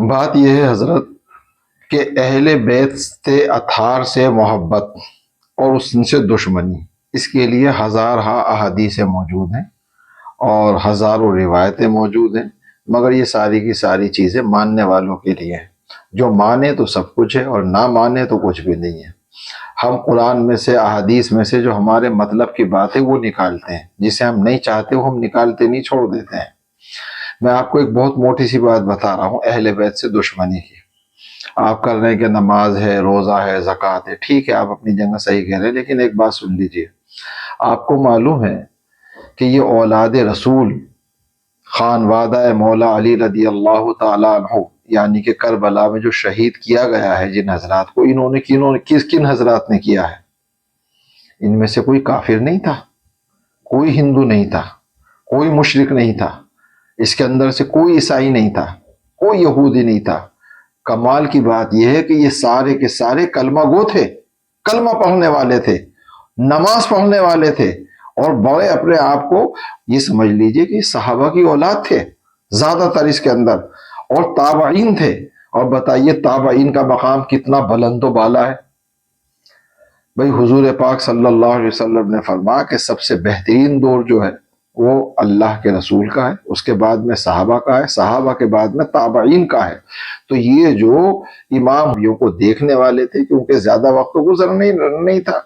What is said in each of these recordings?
بات یہ ہے حضرت کہ اہل بیت سے اطہار سے محبت اور ان سے دشمنی، اس کے لیے ہزارہا احادیثیں موجود ہیں اور ہزاروں روایتیں موجود ہیں، مگر یہ ساری کی ساری چیزیں ماننے والوں کے لیے ہیں۔ جو مانے تو سب کچھ ہے اور نہ مانے تو کچھ بھی نہیں ہے۔ ہم قرآن میں سے، احادیث میں سے جو ہمارے مطلب کی بات ہے وہ نکالتے ہیں، جسے ہم نہیں چاہتے وہ ہم نکالتے نہیں، چھوڑ دیتے ہیں۔ میں آپ کو ایک بہت موٹی سی بات بتا رہا ہوں اہل بیت سے دشمنی کی۔ آپ کر رہے ہیں کہ نماز ہے، روزہ ہے، زکوٰۃ ہے، ٹھیک ہے، آپ اپنی جگہ صحیح کہہ رہے ہیں، لیکن ایک بات سن لیجئے۔ آپ کو معلوم ہے کہ یہ اولاد رسول خانوادہ مولا علی رضی اللہ تعالیٰ عنہ، یعنی کہ کربلا میں جو شہید کیا گیا ہے جن حضرات کو، انہوں نے کن حضرات نے کیا ہے؟ ان میں سے کوئی کافر نہیں تھا، کوئی ہندو نہیں تھا، کوئی مشرک نہیں تھا، اس کے اندر سے کوئی عیسائی نہیں تھا، کوئی یہودی نہیں تھا۔ کمال کی بات یہ ہے کہ یہ سارے کے سارے کلمہ گو تھے، کلمہ پڑھنے والے تھے، نماز پڑھنے والے تھے، اور بڑے اپنے آپ کو یہ سمجھ لیجئے کہ صحابہ کی اولاد تھے زیادہ تر اس کے اندر، اور تابعین تھے۔ اور بتائیے تابعین کا مقام کتنا بلند و بالا ہے۔ بھئی حضور پاک صلی اللہ علیہ وسلم نے فرمایا کہ سب سے بہترین دور جو ہے وہ اللہ کے رسول کا ہے، اس کے بعد میں صحابہ کا ہے، صحابہ کے بعد میں تابعین کا ہے۔ تو یہ جو امام کو دیکھنے والے تھے، کیونکہ زیادہ وقت گزر نہیں تھا،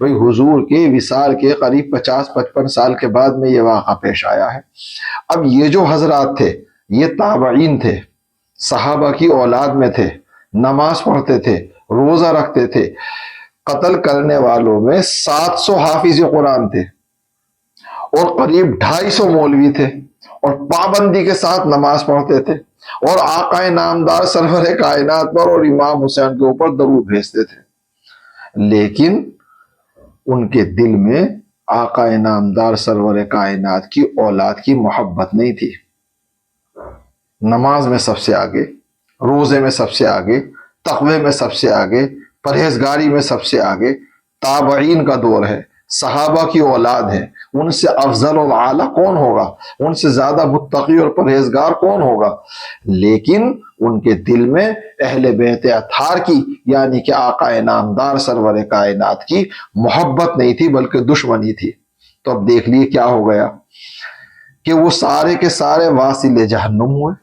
بھئی حضور کے وصال کے قریب 50-55 سال کے بعد میں یہ واقعہ پیش آیا ہے۔ اب یہ جو حضرات تھے یہ تابعین تھے، صحابہ کی اولاد میں تھے، نماز پڑھتے تھے، روزہ رکھتے تھے۔ قتل کرنے والوں میں 700 حافظ قرآن تھے اور قریب 250 مولوی تھے، اور پابندی کے ساتھ نماز پڑھتے تھے، اور آقا نامدار سرور کائنات پر اور امام حسین کے اوپر درود بھیجتے تھے۔ لیکن ان کے دل میں آقا نامدار سرور کائنات کی اولاد کی محبت نہیں تھی۔ نماز میں سب سے آگے، روزے میں سب سے آگے، تقوی میں سب سے آگے، پرہیزگاری میں سب سے آگے۔ تابعین کا دور ہے، صحابہ کی اولاد ہے، ان سے افضل و اعلیٰ کون ہوگا؟ ان سے زیادہ متقی اور پرہیزگار کون ہوگا؟ لیکن ان کے دل میں اہل بیت اطہار کی، یعنی کہ آقا نامدار سرور کائنات کی محبت نہیں تھی بلکہ دشمنی تھی۔ تو اب دیکھ لیے کیا ہو گیا کہ وہ سارے کے سارے واصل جہنم ہوئے،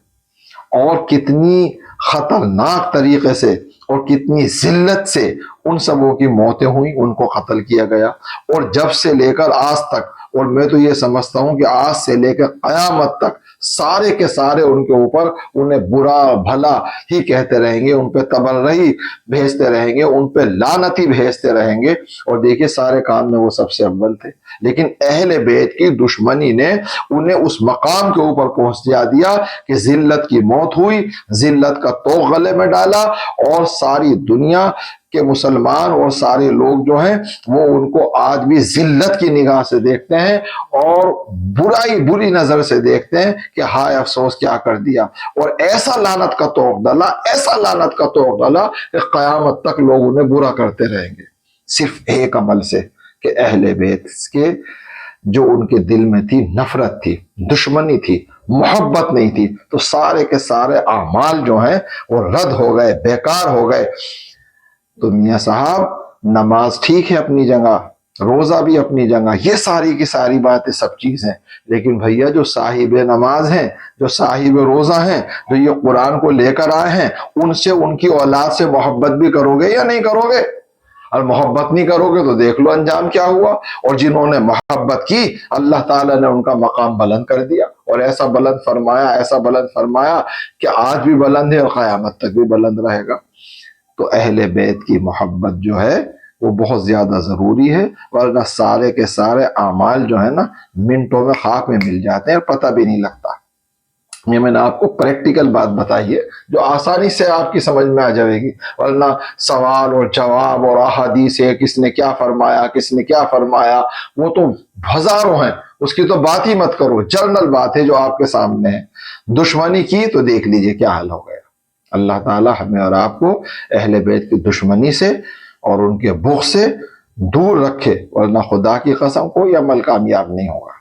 اور کتنی خطرناک طریقے سے اور کتنی ذلت سے ان سبوں کی موتیں ہوئیں، ان کو قتل کیا گیا۔ اور جب سے لے کر آج تک، اور میں تو یہ سمجھتا ہوں کہ آج سے لے کر قیامت تک سارے کے سارے ان کے اوپر انہیں برا بھلا ہی کہتے رہیں گے، ان پہ تبرہی بھیجتے رہیں گے، ان پہ لعنتی بھیجتے رہیں گے۔ اور دیکھیے سارے کام میں وہ سب سے اول تھے، لیکن اہل بیت کی دشمنی نے انہیں اس مقام کے اوپر پہنچا دیا کہ ذلت کی موت ہوئی، ذلت کا توغ گلے میں ڈالا، اور ساری دنیا کہ مسلمان اور سارے لوگ جو ہیں وہ ان کو آج بھی ذلت کی نگاہ سے دیکھتے ہیں، اور بری نظر سے دیکھتے ہیں کہ ہائے افسوس کیا کر دیا۔ اور ایسا لعنت کا توغ ڈالا، ایسا لعنت کا توغ ڈالا کہ قیامت تک لوگ انہیں برا کرتے رہیں گے، صرف ایک عمل سے، کہ اہل بیت کے جو ان کے دل میں تھی نفرت تھی، دشمنی تھی، محبت نہیں تھی، تو سارے کے سارے اعمال جو ہیں وہ رد ہو گئے، بیکار ہو گئے۔ تو میاں صاحب نماز ٹھیک ہے اپنی جگہ، روزہ بھی اپنی جگہ، یہ ساری کی ساری باتیں سب چیز ہیں، لیکن بھیا جو صاحب نماز ہیں، جو صاحب روزہ ہیں، جو یہ قرآن کو لے کر آئے ہیں، ان سے، ان کی اولاد سے محبت بھی کرو گے یا نہیں کرو گے؟ اور محبت نہیں کرو گے تو دیکھ لو انجام کیا ہوا۔ اور جنہوں نے محبت کی اللہ تعالیٰ نے ان کا مقام بلند کر دیا، اور ایسا بلند فرمایا، ایسا بلند فرمایا کہ آج بھی بلند ہے اور قیامت تک بھی بلند رہے گا۔ تو اہل بیت کی محبت جو ہے وہ بہت زیادہ ضروری ہے، ورنہ سارے کے سارے اعمال جو ہے نا منٹوں میں خاک میں مل جاتے ہیں اور پتہ بھی نہیں لگتا۔ یہ میں نے آپ کو پریکٹیکل بات بتائی ہے جو آسانی سے آپ کی سمجھ میں آ جائے گی، ورنہ سوال اور جواب اور احادیث ہے، کس نے کیا فرمایا، کس نے کیا فرمایا، وہ تو ہزاروں ہیں، اس کی تو بات ہی مت کرو، جرنل بات ہے جو آپ کے سامنے ہے۔ دشمنی کی تو دیکھ لیجئے کیا حل ہو گیا۔ اللہ تعالی ہمیں اور آپ کو اہل بیت کی دشمنی سے اور ان کے بغض سے دور رکھے، ورنہ خدا کی قسم کوئی عمل کامیاب نہیں ہوگا۔